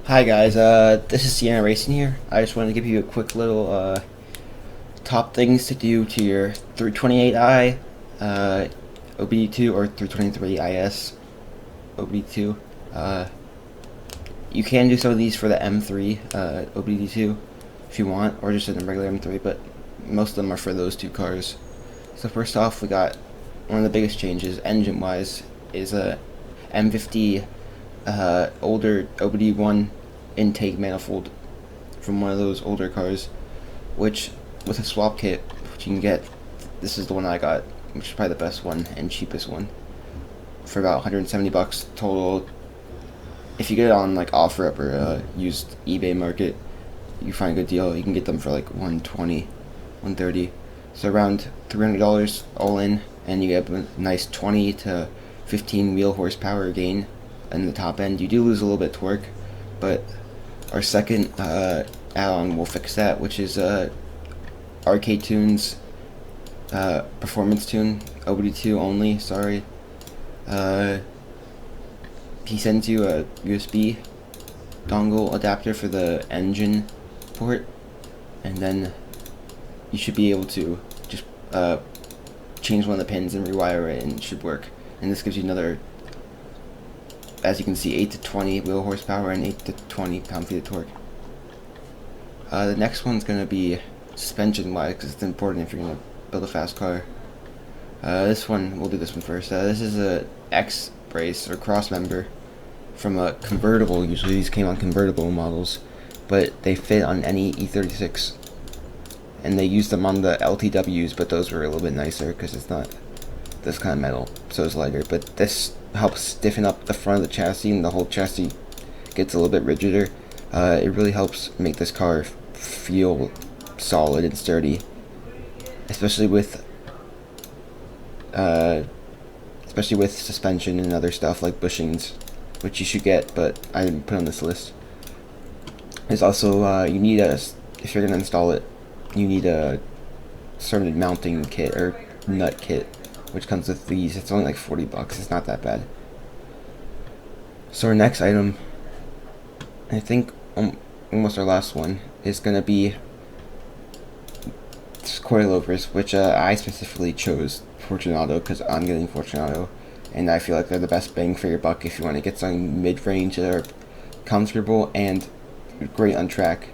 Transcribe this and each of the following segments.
Hi guys, this is Sienna Racing here. I just wanted to give you a quick little top things to do to your 328i OBD2 or 323 IS OBD2. You can do some of these for the M3 OBD2 if you want, or just in the regular M3, but most of them are for those two cars. So first off, we got one of the biggest changes engine-wise is a M50 older OBD1 intake manifold from one of those older cars, which with a swap kit, which you can get, this is the one I got, which is probably the best one and cheapest one, for about 170 bucks total. If you get it on like OfferUp or used eBay market, you find a good deal. You can get them for like 120, 130, so around $300 all in, and you get a nice 20 to 15 wheel horsepower gain in the top end. You do lose a little bit of torque, but our second add-on will fix that, which is RK Tunes Performance Tune OBD2 only. Sorry. He sends you a USB dongle adapter for the engine port, and then you should be able to just change one of the pins and rewire it, and it should work. And this gives you another, as you can see, 8 to 20 wheel horsepower and 8 to 20 pound-feet of torque. The next one's going to be suspension-wise, because it's important if you're going to build a fast car. This one, we'll do this one first. This is a X brace or cross member from a convertible. Usually these came on convertible models, but they fit on any E36. And they used them on the LTWs, but those were a little bit nicer because it's not this kind of metal, so it's lighter. But this helps stiffen up the front of the chassis, and the whole chassis gets a little bit rigider. It really helps make this car feel solid and sturdy, especially with suspension and other stuff like bushings, which you should get, but I didn't put on this list. There's also you need if you're gonna install it, you need a sort of mounting kit or nut kit, which comes with these. It's only like 40 bucks. It's not that bad. So our next item, I think almost our last one, is gonna be coilovers, which I specifically chose Fortunato because I'm getting Fortunato, and I feel like they're the best bang for your buck if you want to get something mid-range that are comfortable and great on track.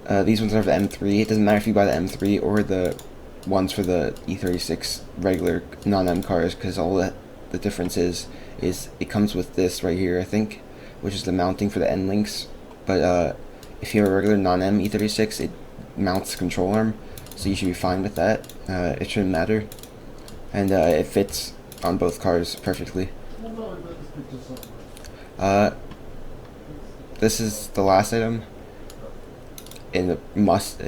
These ones are for the M3. It doesn't matter if you buy the M3 or the ones for the E36 regular non-M cars, because all that the difference is it comes with this right here, I think, which is the mounting for the end links. But if you have a regular non-M E36, it mounts the control arm, so you should be fine with that. It shouldn't matter, and it fits on both cars perfectly. This is the last item, and a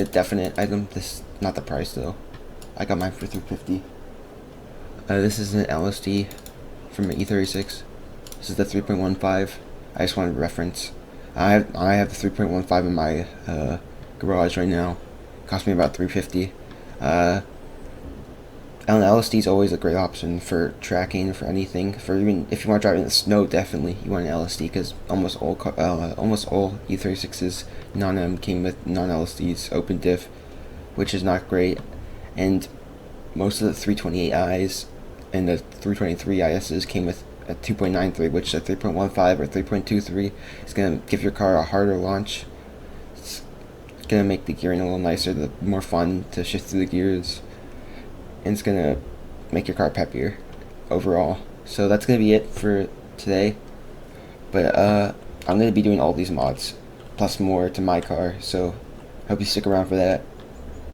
definite item. This not the price though. I got mine for $350. This is an LSD from an E36. This is the 3.15. I just wanted reference. I have the 3.15 in my garage right now. It cost me about $350. And LSD is always a great option for tracking, for anything. For even if you want to drive in the snow, definitely you want an LSD, because almost all E36s non-M came with non-LSDs, open diff, which is not great. And most of the 328i's and the 323 IS's came with a 2.93, which a 3.15 or 3.23 is going to give your car a harder launch. It's going to make the gearing a little nicer, more fun to shift through the gears, and it's going to make your car peppier overall. So that's going to be it for today, but I'm going to be doing all these mods plus more to my car, so hope you stick around for that.